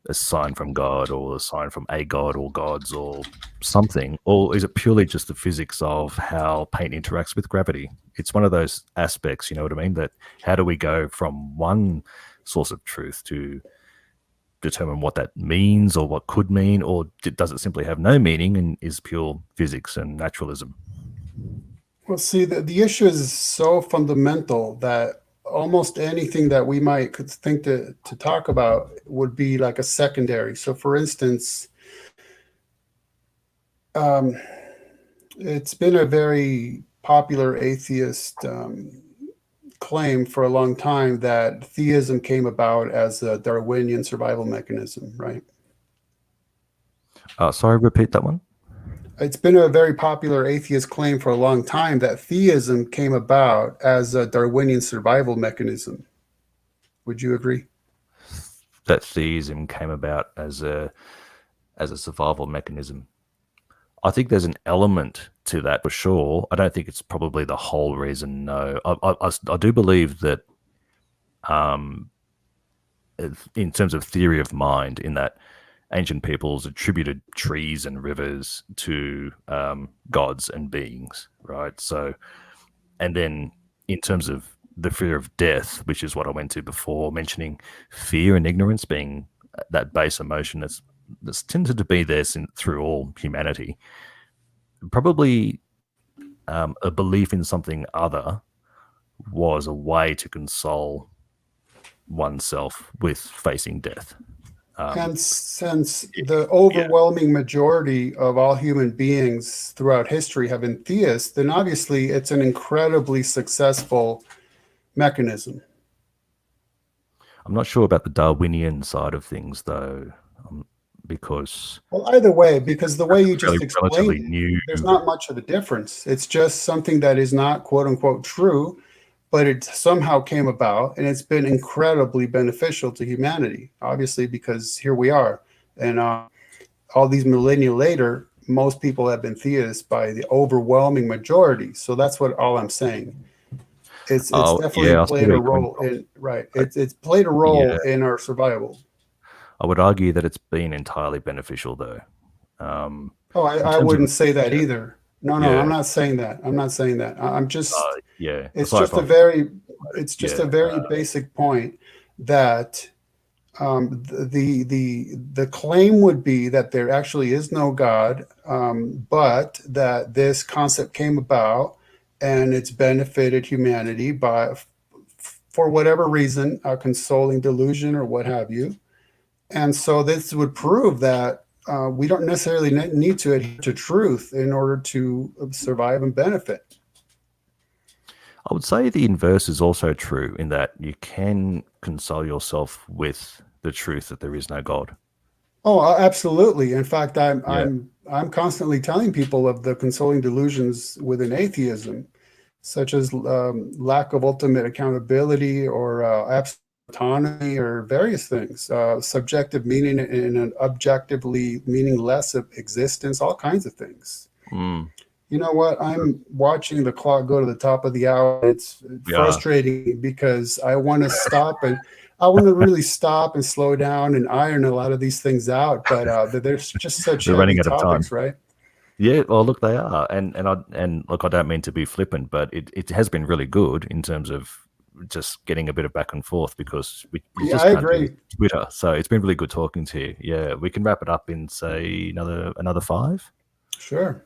a sign from God, or a sign from a god or gods or something? Or is it purely just the physics of how paint interacts with gravity? It's one of those aspects, you know what I mean, that how do we go from one source of truth to determine what that means, or what could mean, or does it simply have no meaning and is pure physics and naturalism? Well, see, the issue is so fundamental that almost anything that we might could think to talk about would be like a secondary. So, for instance, it's been a very popular atheist claim for a long time that theism came about as a Darwinian survival mechanism, right? Sorry, repeat that one. it's been a very popular atheist claim for a long time that theism came about as a Darwinian survival mechanism. Would you agree? That theism came about as a survival mechanism. I think there's an element to that for sure. I don't think it's probably the whole reason. No, I do believe that, um, in terms of theory of mind, in that ancient peoples attributed trees and rivers to gods and beings, right? So, and then in terms of the fear of death, which is what I went to before, mentioning fear and ignorance being that base emotion that's tended to be there through all humanity. Probably a belief in something other was a way to console oneself with facing death. And since the overwhelming majority of all human beings throughout history have been theists, then obviously it's an incredibly successful mechanism. I'm not sure about the Darwinian side of things, though, because Well, either way, because the way you just relatively explained it, new. there's not much of a difference. It's just something that is not quote unquote true, but it somehow came about and it's been incredibly beneficial to humanity, obviously, because here we are. And all these millennia later, most people have been theists by the overwhelming majority. So that's what all I'm saying. It's definitely played a role in, right. It's played a role in our survival. I would argue that it's been entirely beneficial, though. I wouldn't say that either. No, I'm not saying that. I'm not saying that. I'm just, it's just a very basic point that the claim would be that there actually is no God, but that this concept came about and it's benefited humanity by, for whatever reason, a consoling delusion or what have you. And so this would prove that we don't necessarily need to adhere to truth in order to survive and benefit. I would say the inverse is also true in that you can console yourself with the truth that there is no God. Oh, absolutely. In fact, I'm constantly telling people of the consoling delusions within atheism, such as lack of ultimate accountability or absolute autonomy or various things, subjective meaning and an objectively meaningless of existence, all kinds of things. You know what? I'm watching the clock go to the top of the hour. It's frustrating because I want to stop and I want to really stop and slow down and iron a lot of these things out. But there's just such heavy topics, right? Yeah, well, look, they are, and look, I don't mean to be flippant, but it has been really good in terms of just getting a bit of back and forth because we just can't do Twitter. So it's been really good talking to you. Yeah, we can wrap it up in say another 5. Sure.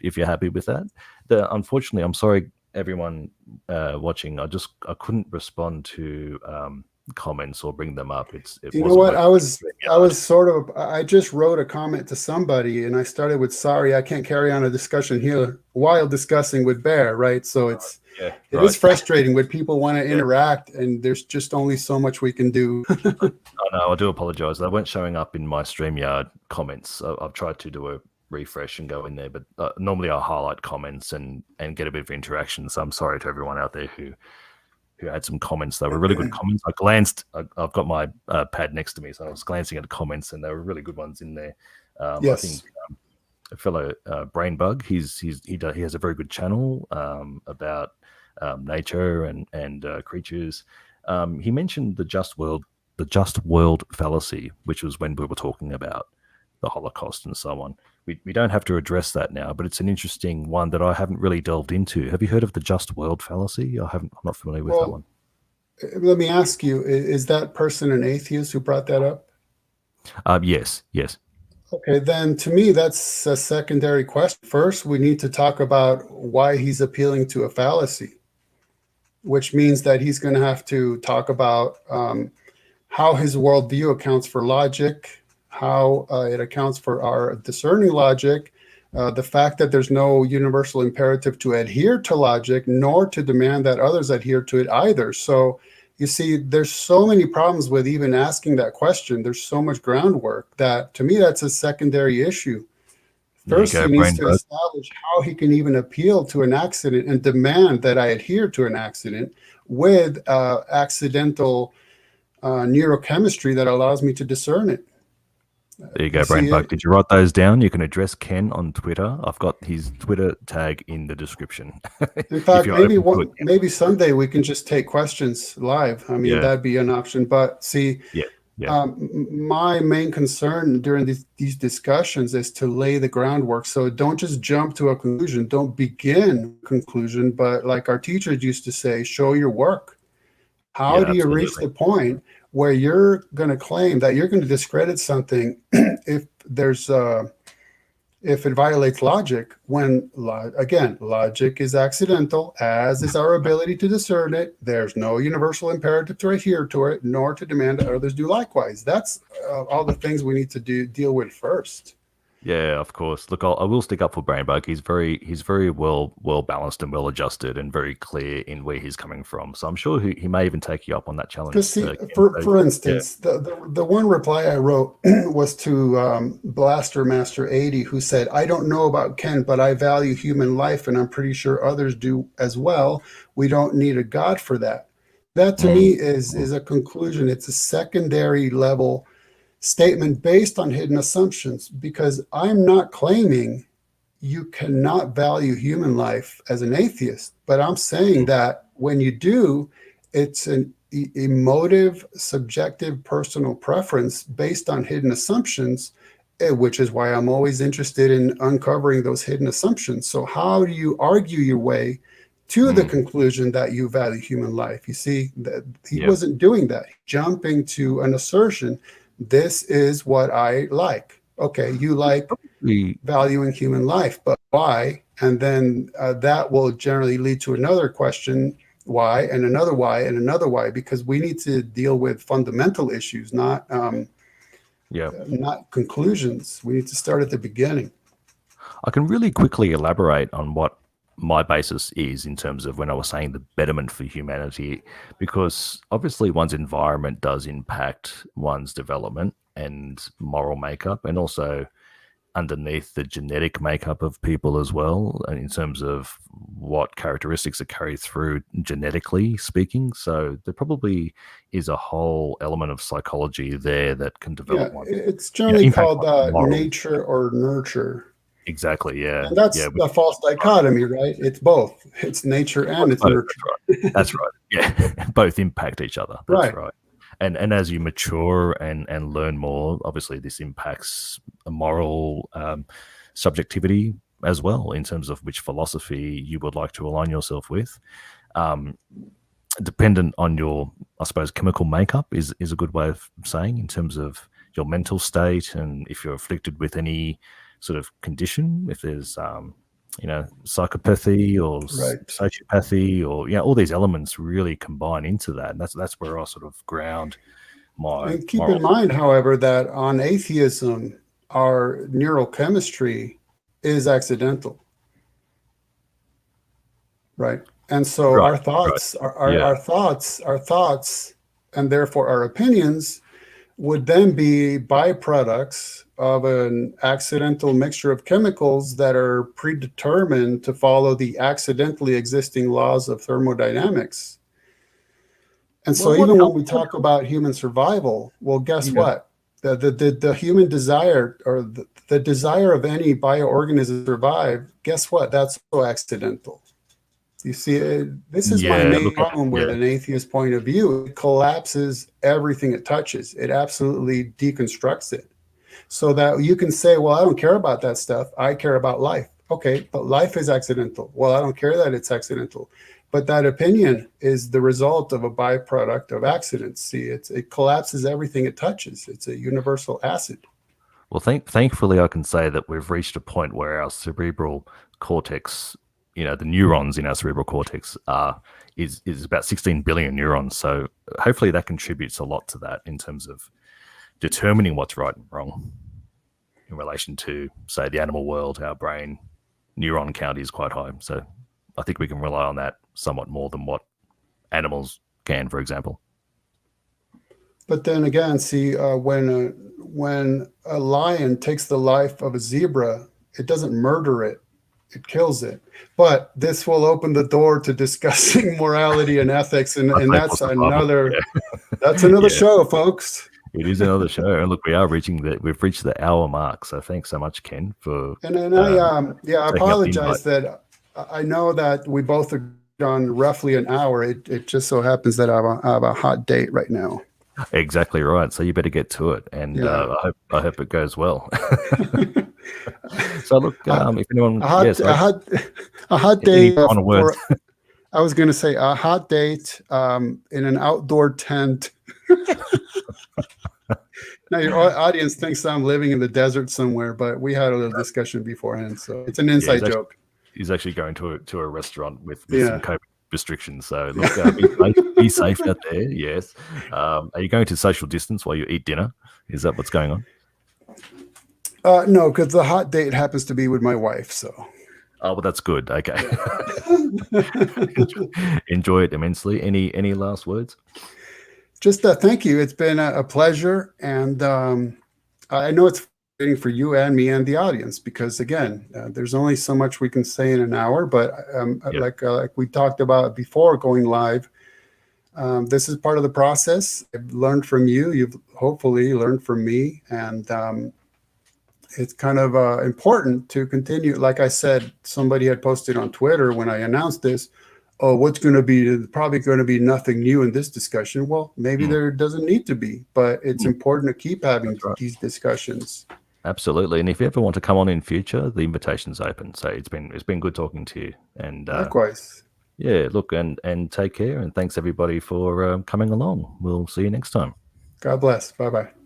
If you're happy with that. Unfortunately, I'm sorry, everyone watching. I couldn't respond to comments or bring them up. You know what? I just wrote a comment to somebody and I started with, sorry, I can't carry on a discussion here while discussing with Bear, right? So it is frustrating when people want to interact and there's just only so much we can do. No, I do apologize. They weren't showing up in my StreamYard comments. I've tried to do a refresh and go in there, but normally I highlight comments and get a bit of interaction. So I'm sorry to everyone out there who had some comments. They were really good comments. I glanced. I've got my pad next to me, so I was glancing at the comments, and there were really good ones in there. Yes. I think a fellow Brain Bug. He has a very good channel about nature and creatures. He mentioned the just world fallacy, which was when we were talking about the Holocaust and so on. We don't have to address that now, but it's an interesting one that I haven't really delved into. Have you heard of the just world fallacy? I'm not familiar with that one. Let me ask you, is that person an atheist who brought that up? Yes. Okay, then to me, that's a secondary question. First, we need to talk about why he's appealing to a fallacy, which means that he's going to have to talk about how his worldview accounts for logic, how it accounts for our discerning logic, the fact that there's no universal imperative to adhere to logic, nor to demand that others adhere to it either. So you see, there's so many problems with even asking that question. There's so much groundwork that, to me, that's a secondary issue. There you First, go, he needs to Brainbug. establish how he can even appeal to an accident and demand that I adhere to an accident with accidental neurochemistry that allows me to discern it. There you You go, see Brainbug. it. Did you write those down? You can address Ken on Twitter. I've got his Twitter tag in the description. In If fact, you're open to it. maybe someday we can just take questions live. I mean, Yeah, that'd be an option. But see, yeah, yeah. my main concern during these discussions is to lay the groundwork. So don't just jump to a conclusion. Don't begin a conclusion, but like our teachers used to say, show your work. How Yeah, do you reach absolutely. the point where you're going to claim that you're going to discredit something if there's if it violates logic, when again, logic is accidental, as is our ability to discern it. There's no universal imperative to adhere to it, nor to demand that others do likewise. That's all the things we need to deal with first. Yeah, of course. Look, I will stick up for Brainbug. He's very well balanced and well adjusted and very clear in where he's coming from. So I'm sure he may even take you up on that Because challenge. see, Ken. So, for yeah. instance, the one reply I wrote was to Blaster Master 80, who said, "I don't know about Ken, but I value human life, and I'm pretty sure others do as well. We don't need a God for that." That to Mm, me is a conclusion. It's a secondary level statement based on hidden assumptions, because I'm not claiming you cannot value human life as an atheist, but I'm saying mm, that when you do, it's an emotive, subjective, personal preference based on hidden assumptions, which is why I'm always interested in uncovering those hidden assumptions. So, how do you argue your way to the mm. conclusion that you value human life? You see, that he Yeah. wasn't doing that, jumping to an assertion. This is what I like. Okay, you like We, valuing human life, but why? And then that will generally lead to another question, why, and another why, and another why, because we need to deal with fundamental issues, yeah. not conclusions. We need to start at the beginning. I can really quickly elaborate on what my basis is in terms of when I was saying the betterment for humanity, because obviously one's environment does impact one's development and moral makeup, and also underneath the genetic makeup of people as well, and in terms of what characteristics are carried through genetically speaking. So there probably is a whole element of psychology there that can Yeah, develop one's, it's generally impact called one's morals. nature or nurture. Exactly. Yeah. And that's Yeah. the false dichotomy, right? It's both. It's nature and it's Both, nurture. that's right. That's right. Yeah, both impact each other. That's Right. right. And as you mature and learn more, obviously this impacts a moral subjectivity as well in terms of which philosophy you would like to align yourself with. Um, Dependent on your, I suppose, chemical makeup is a good way of saying, in terms of your mental state, and if you're afflicted with any sort of condition, if there's psychopathy or Right. sociopathy, or all these elements really combine into that, and that's where I sort of ground my And keep in moral. mind, however, that on atheism, our neurochemistry is accidental, right? And so Right, our right, thoughts, yeah, our thoughts, and therefore our opinions would then be byproducts of an accidental mixture of chemicals that are predetermined to follow the accidentally existing laws of thermodynamics. And well, so even when we talk about human survival, well, guess yeah, what? The human desire, or the desire of any bioorganism to survive, guess what? That's so accidental. You see, this is my yeah, main look at, problem with yeah, an atheist point of view. It collapses everything it touches. It absolutely deconstructs it. So that you can say, well, I don't care about that stuff. I care about life. Okay, but life is accidental. Well, I don't care that it's accidental. But that opinion is the result of a byproduct of accidents. See, it collapses everything it touches. It's a universal acid. well, thankfully I can say that we've reached a point where our cerebral cortex, the neurons in our cerebral cortex is about 16 billion neurons. So hopefully that contributes a lot to that in terms of determining what's right and wrong in relation to, say, the animal world. Our brain neuron count is quite high. So I think we can rely on that somewhat more than what animals can, for example. But then again, see, when a lion takes the life of a zebra, it doesn't murder it, it kills it. But this will open the door to discussing morality and ethics, and that's another Yeah. show, folks. It is another show, and look, we've reached the hour mark. So thanks so much, Ken, for I apologize that I know that we both are on roughly an hour. It just so happens that I have a hot date right now. Exactly right. So you better get to it, and I hope it goes well. So look, if anyone, a hot date. I was going to say a hot date in an outdoor tent. Now your audience thinks I'm living in the desert somewhere, but we had a little discussion beforehand, so it's an inside joke. He's actually going to a restaurant with some COVID restrictions. So look, be safe out there. Yes. Are you going to social distance while you eat dinner? Is that what's going on? No, because the hot date happens to be with my wife. So. Oh, well, that's good. Okay. Enjoy it immensely. Any last words? Just thank you. It's been a pleasure, and I know it's frustrating for you and me and the audience because, again, there's only so much we can say in an hour. But like we talked about before going live, this is part of the process. I've learned from you. You've hopefully learned from me, and it's kind of important to continue. Like I said, somebody had posted on Twitter when I announced this, oh, what's going to be, probably going to be nothing new in this discussion. Well, maybe there doesn't need to be, but it's important to keep having these discussions. Absolutely. And if you ever want to come on in future, the invitation's open. So it's been good talking to you. And likewise. Yeah, look, and take care. And thanks everybody for coming along. We'll see you next time. God bless. Bye-bye.